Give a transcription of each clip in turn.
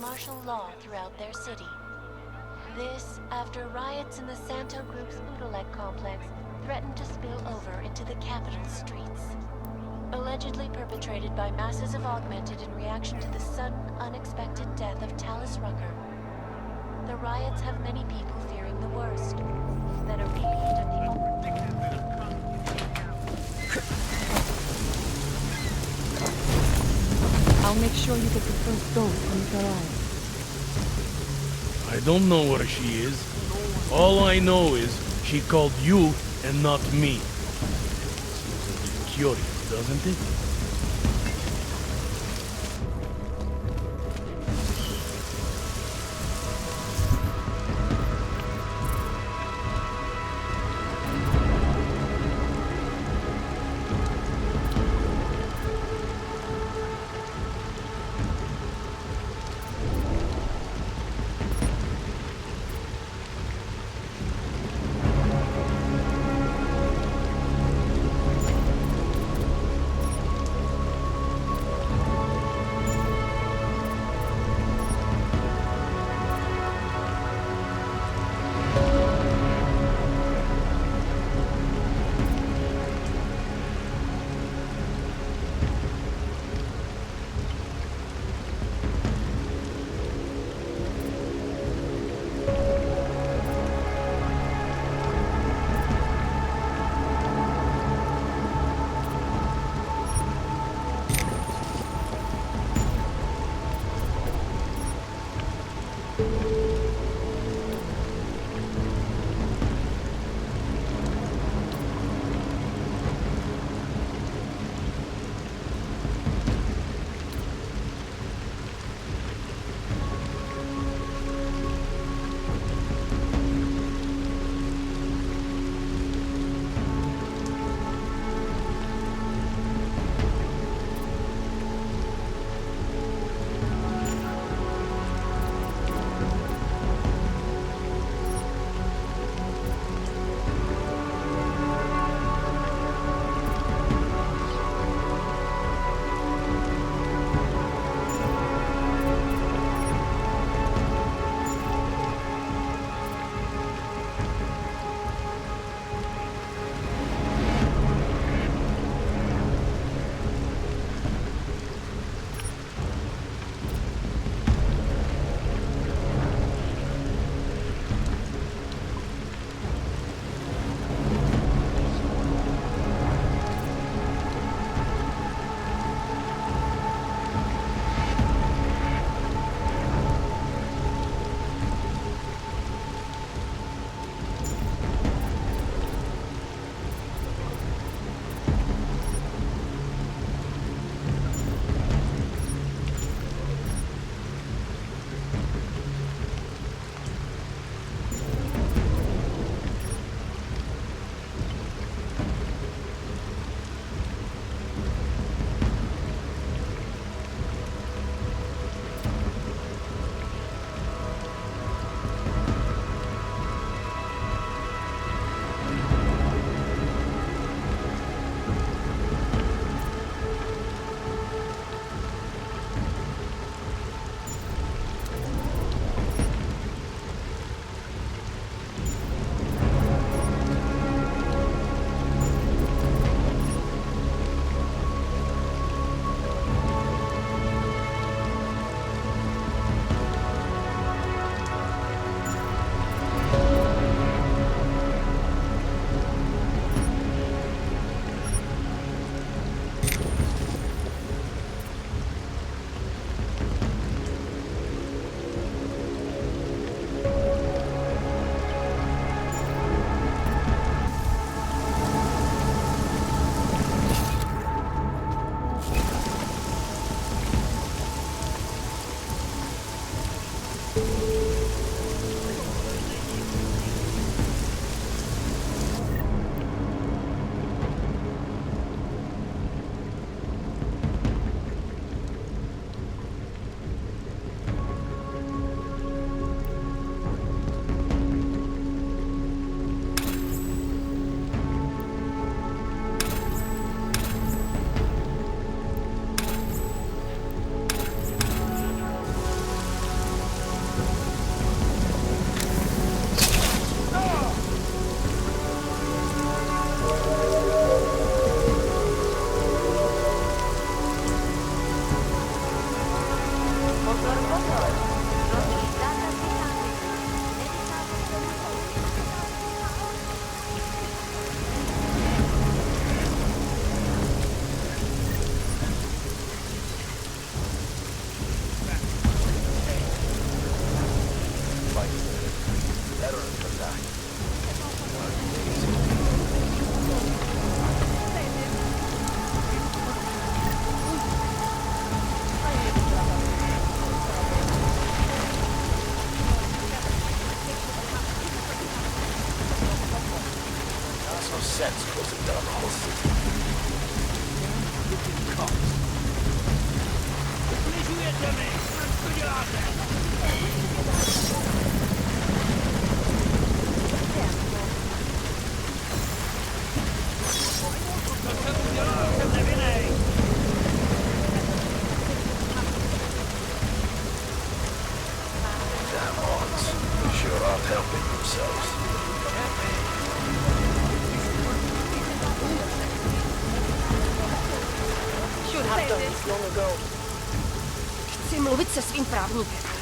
martial law throughout their city. This, after riots in the Santo Group's Udalek complex threatened to spill over into the capital streets. Allegedly perpetrated by masses of Augmented in reaction to the sudden, unexpected death of Talus Rucker. The riots have many people fearing the worst. That a repeat of the I'll make sure you get the first dose when it arrives. I don't know where she is. All I know is she called you and not me. Seems a bit curious, doesn't it? done this long ago. Chci mluvit se svým právníkem.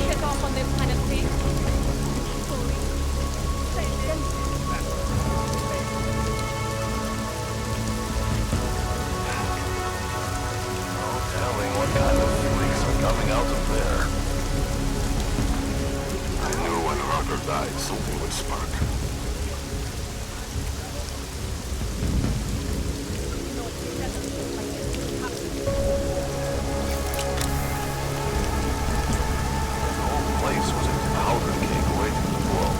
Get off on this kind of thing. No telling what kind of freaks are coming out of there. I knew when Harper died, something would spark. The whole place was a powder keg waiting to blow.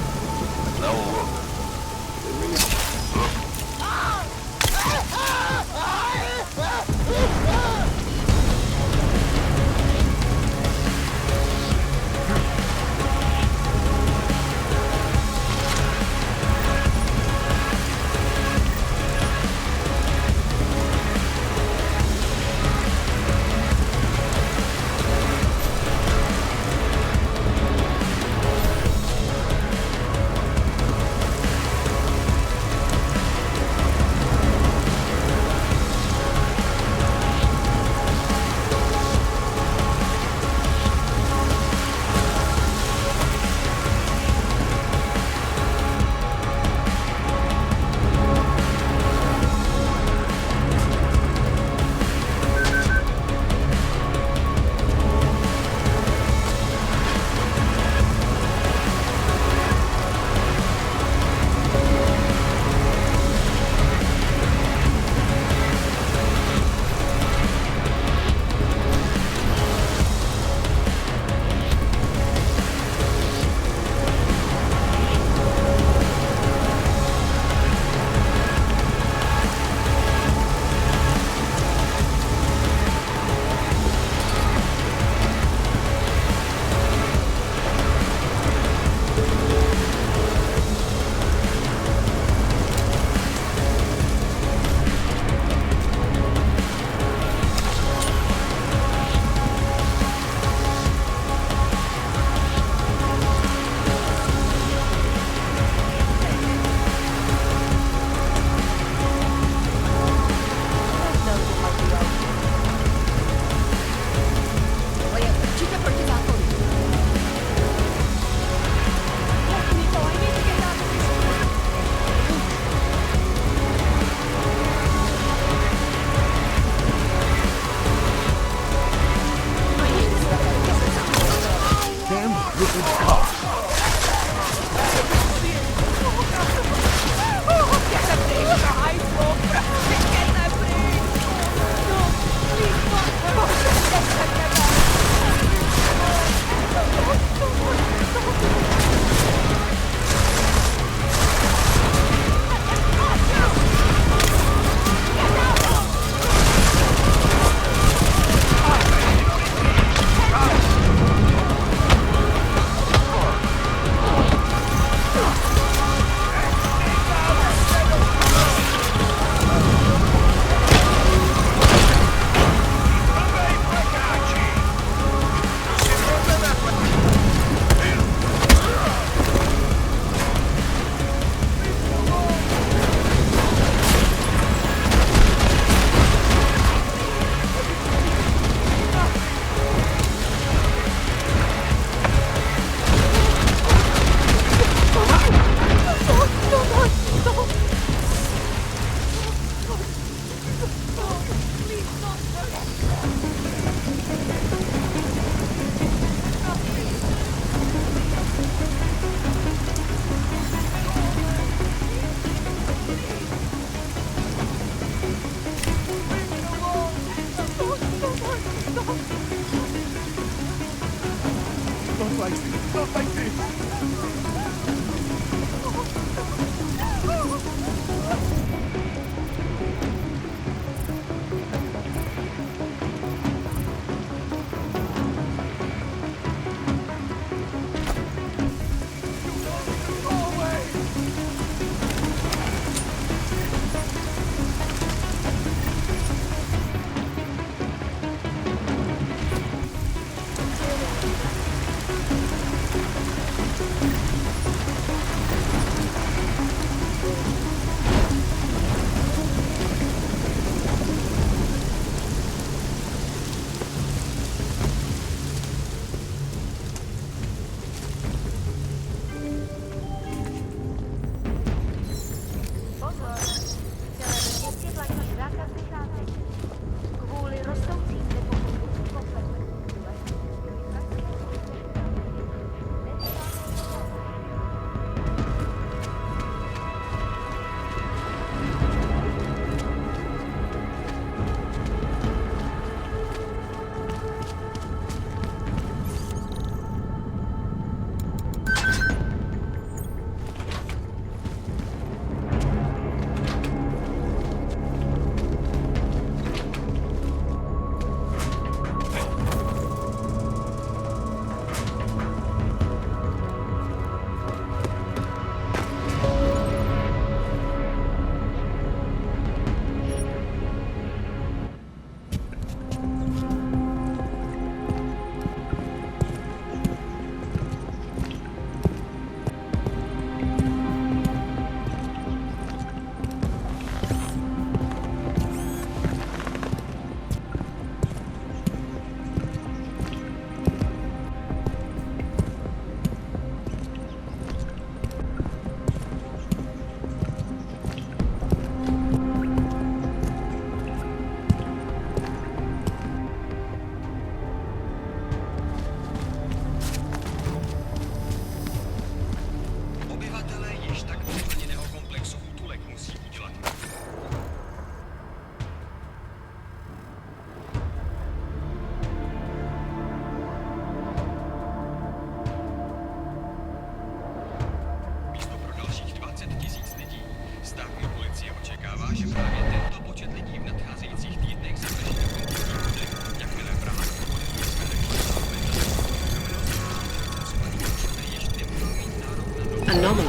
Now look.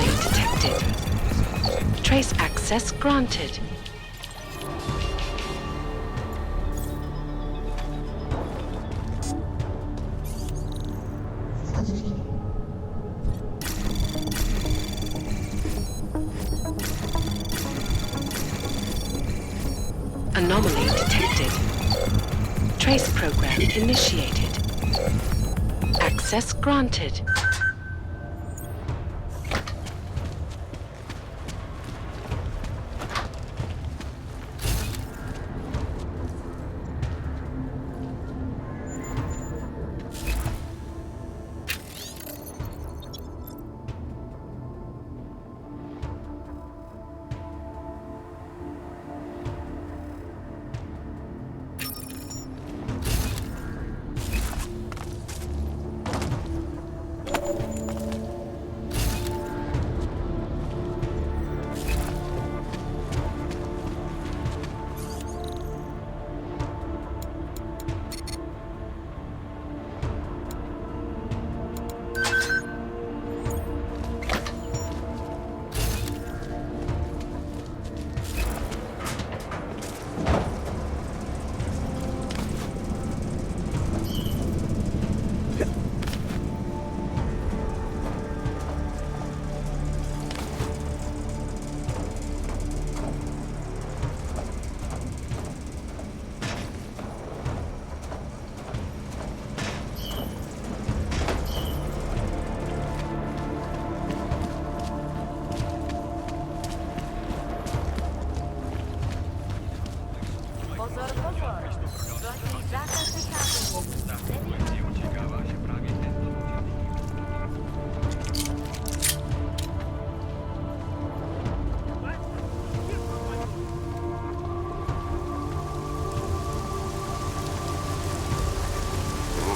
Anomaly detected. Trace access granted. Anomaly detected. Trace program initiated. Access granted.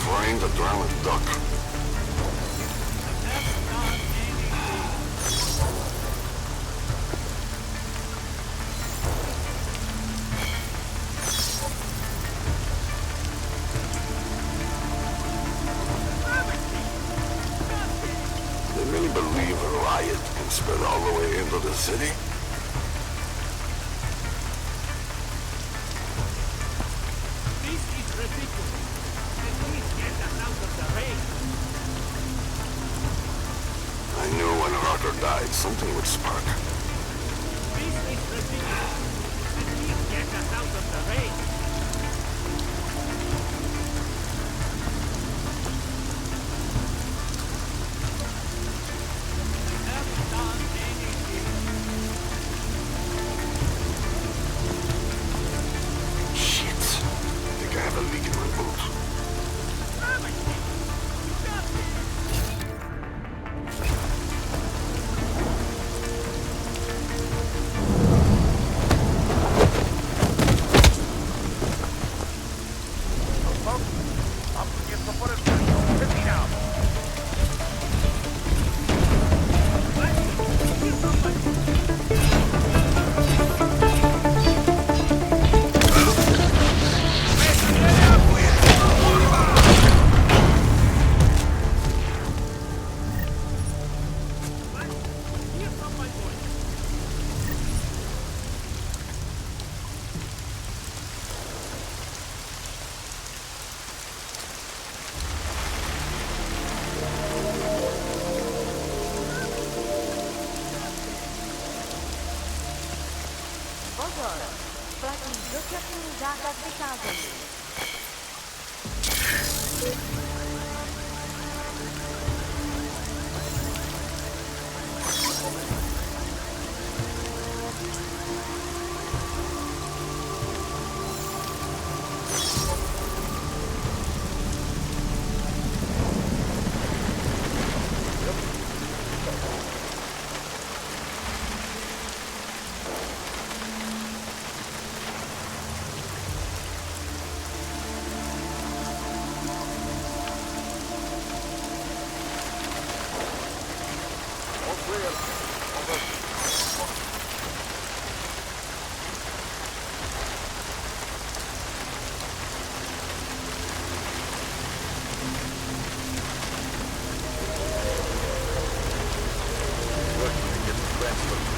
Find the drowned duck. They really believe a riot can spread all the way into the city? This is ridiculous. At least get us out of the rain. I knew when Rocker died, something would spark. This is ridiculous. At least get us out of the rain. I haven't done anything. Shit. I think I have a leak in my boot.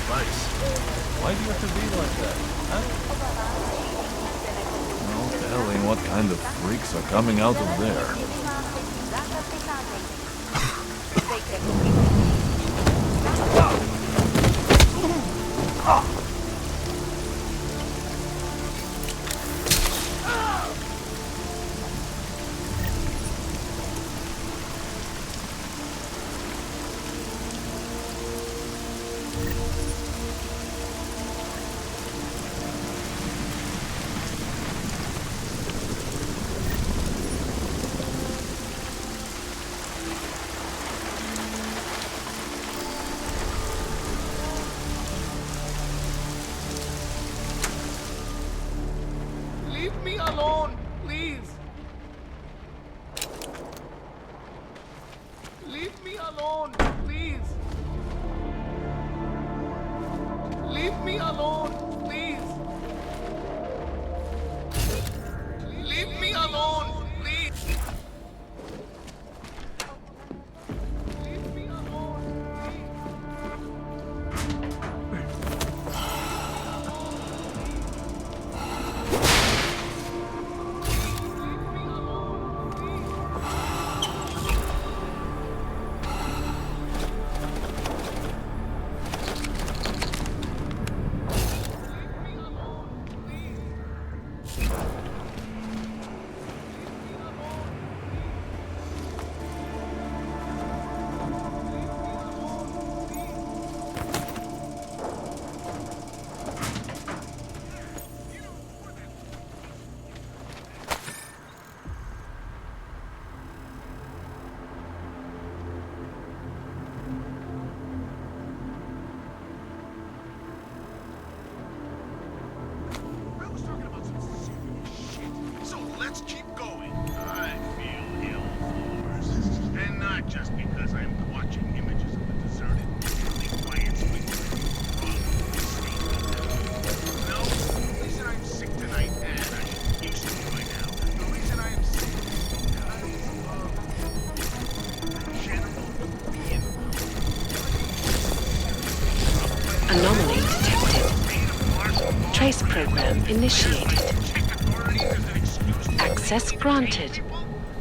advice. Why do you have to be like that? Huh? No telling what kind of freaks are coming out of there. Leave me alone, please. Leave me alone, please. Leave me alone, please. Leave me alone, please. Leave me alone, So let's keep going. I feel ill, Floors. And not just because I'm watching images of the deserted, really quiet streets. No, the reason I'm sick tonight, and I used to be by now, the reason I am sick is because of general being. Anomaly detected. Trace program initiated. Access granted.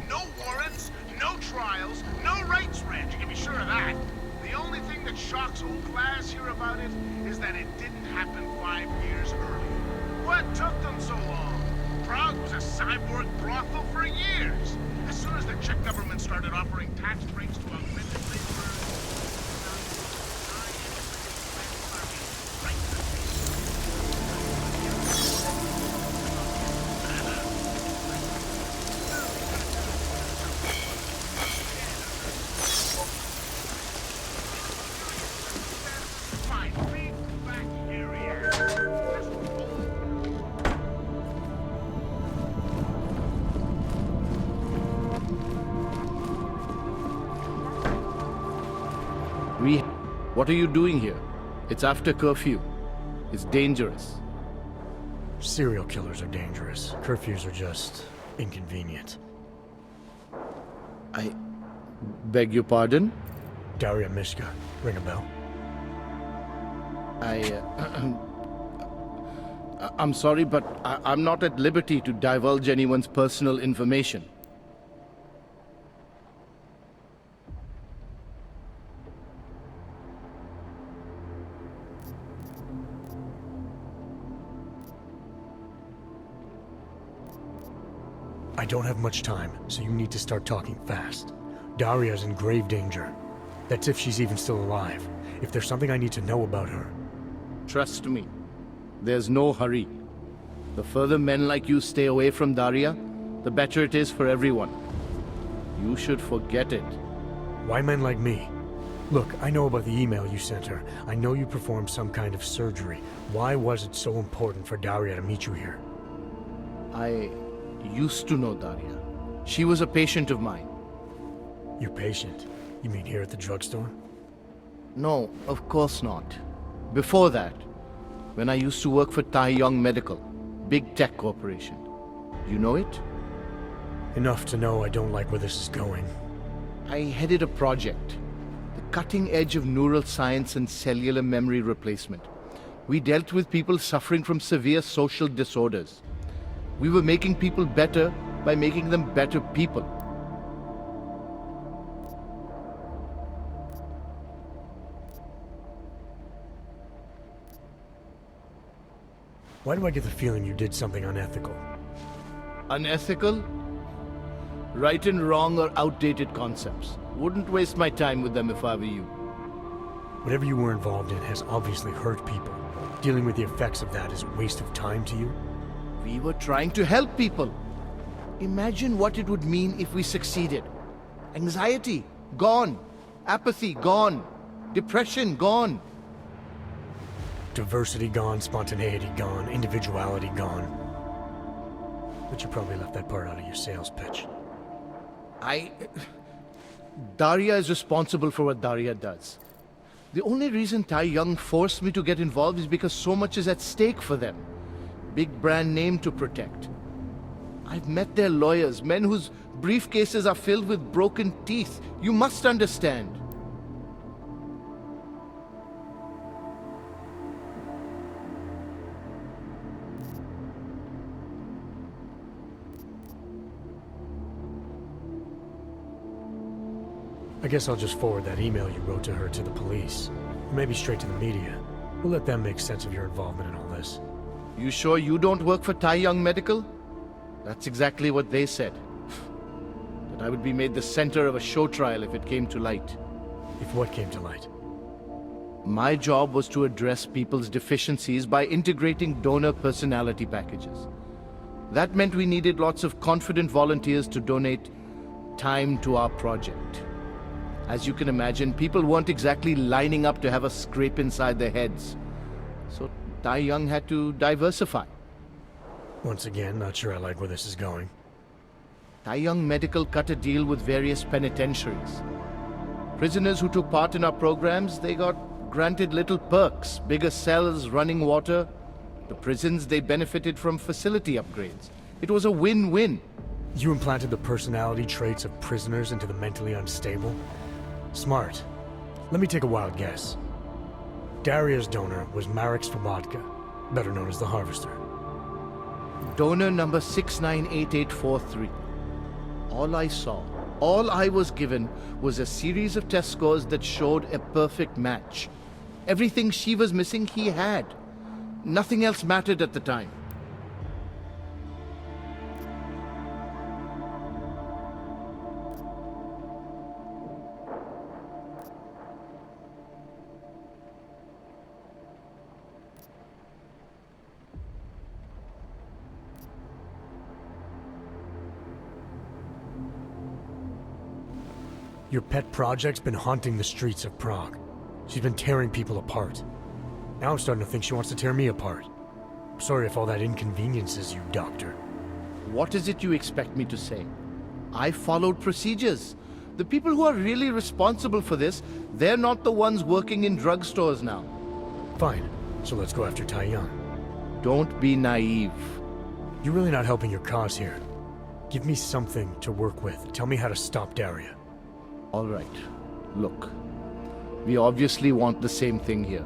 No warrants, no trials, no rights range, you can be sure of that. The only thing that shocks old class here about it is that it didn't happen 5 years earlier. What took them so long? Prague was a cyborg brothel for years. As soon as the Czech government started offering tax breaks to augmented laborers, What are you doing here? It's after curfew. It's dangerous. Serial killers are dangerous. Curfews are just inconvenient. I beg your pardon? Daria Mishka. Ring a bell? I'm sorry, but I'm not at liberty to divulge anyone's personal information. I don't have much time, so you need to start talking fast. Daria's in grave danger. That's if she's even still alive. If there's something I need to know about her. Trust me, there's no hurry. The further men like you stay away from Daria, the better it is for everyone. You should forget it. Why men like me? Look, I know about the email you sent her. I know you performed some kind of surgery. Why was it so important for Daria to meet you here? I used to know Daria. She was a patient of mine. Your patient? You mean here at the drugstore? No, of course not. Before that, when I used to work for Tai Yong Medical, big tech corporation. You know it? Enough to know I don't like where this is going. I headed a project. The cutting edge of neural science and cellular memory replacement. We dealt with people suffering from severe social disorders. We were making people better by making them better people. Why do I get the feeling you did something unethical? Unethical? Right and wrong are outdated concepts. Wouldn't waste my time with them if I were you. Whatever you were involved in has obviously hurt people. Dealing with the effects of that is a waste of time to you? We were trying to help people. Imagine what it would mean if we succeeded. Anxiety, gone. Apathy, gone. Depression, gone. Diversity gone, spontaneity gone, individuality gone. But you probably left that part out of your sales pitch. Daria is responsible for what Daria does. The only reason Tai Young forced me to get involved is because so much is at stake for them. Big brand name to protect. I've met their lawyers, men whose briefcases are filled with broken teeth. You must understand. I guess I'll just forward that email you wrote to her to the police. Or maybe straight to the media. We'll let them make sense of your involvement in all this. You sure you don't work for Tai Young Medical? That's exactly what they said. That I would be made the center of a show trial if it came to light. If what came to light? My job was to address people's deficiencies by integrating donor personality packages. That meant we needed lots of confident volunteers to donate time to our project. As you can imagine, people weren't exactly lining up to have a scrape inside their heads. So Tai Young had to diversify. Once again, not sure I like where this is going. Tai Young Medical cut a deal with various penitentiaries. Prisoners who took part in our programs, they got granted little perks, bigger cells, running water. The prisons, they benefited from facility upgrades. It was a win-win. You implanted the personality traits of prisoners into the mentally unstable? Smart. Let me take a wild guess. Daria's donor was Marek Svobotka, better known as the Harvester. Donor number 698843. All I saw, all I was given, was a series of test scores that showed a perfect match. Everything she was missing, he had. Nothing else mattered at the time. Your pet project's been haunting the streets of Prague. She's been tearing people apart. Now I'm starting to think she wants to tear me apart. I'm sorry if all that inconveniences you, Doctor. What is it you expect me to say? I followed procedures. The people who are really responsible for this, they're not the ones working in drugstores now. Fine. So let's go after Tai Young. Don't be naive. You're really not helping your cause here. Give me something to work with. Tell me how to stop Daria. All right. Look. We obviously want the same thing here.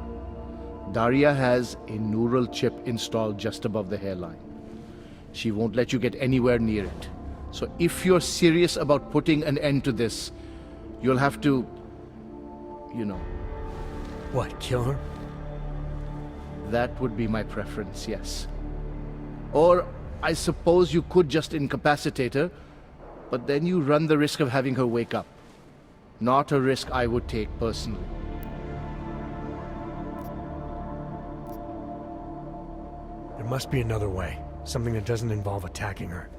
Daria has a neural chip installed just above the hairline. She won't let you get anywhere near it. So if you're serious about putting an end to this, you'll have to, you know... What, kill her? That would be my preference, yes. Or I suppose you could just incapacitate her, but then you run the risk of having her wake up. Not a risk I would take personally. There must be another way. Something that doesn't involve attacking her.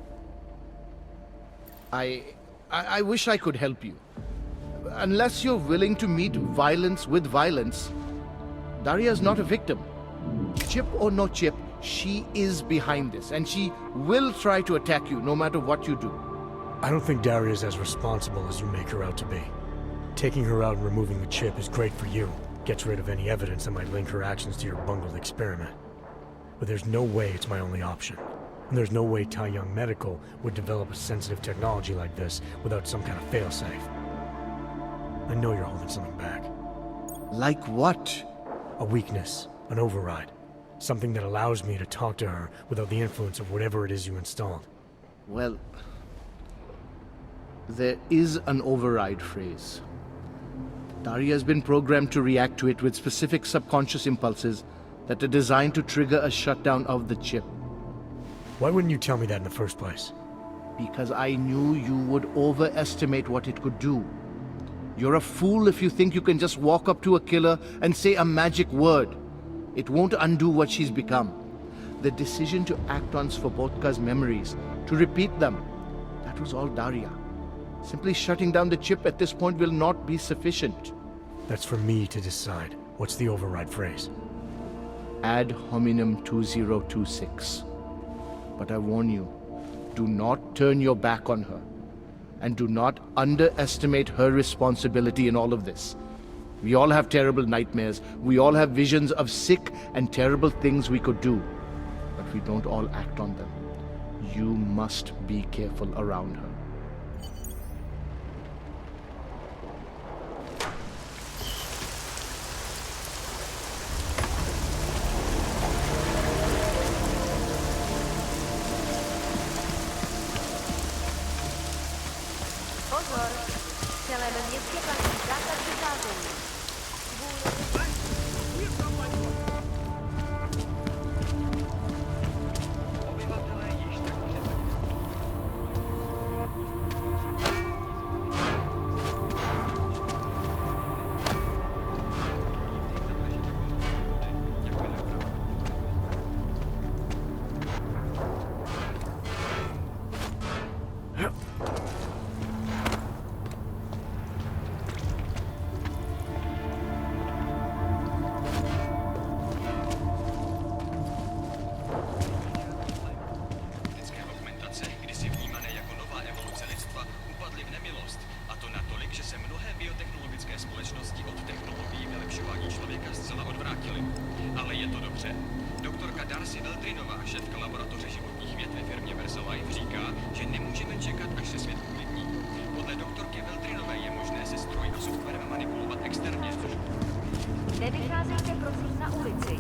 I wish I could help you. Unless you're willing to meet violence with violence, Daria's not a victim. Chip or no chip, she is behind this, and she will try to attack you no matter what you do. I don't think Daria's as responsible as you make her out to be. Taking her out and removing the chip is great for you. Gets rid of any evidence that might link her actions to your bungled experiment. But there's no way it's my only option. And there's no way Tai Young Medical would develop a sensitive technology like this without some kind of failsafe. I know you're holding something back. Like what? A weakness, an override. Something that allows me to talk to her without the influence of whatever it is you installed. Well, there is an override phrase. Daria has been programmed to react to it with specific subconscious impulses that are designed to trigger a shutdown of the chip. Why wouldn't you tell me that in the first place? Because I knew you would overestimate what it could do. You're a fool if you think you can just walk up to a killer and say a magic word. It won't undo what she's become. The decision to act on Svobodka's memories, to repeat them, that was all Daria. Simply shutting down the chip at this point will not be sufficient. That's for me to decide. What's the override phrase? Ad hominem 2026. But I warn you, do not turn your back on her. And do not underestimate her responsibility in all of this. We all have terrible nightmares. We all have visions of sick and terrible things we could do. But we don't all act on them. You must be careful around her. Pozor! Celému městě platí zákaz vycházení. Nevycházejte prosím na ulici.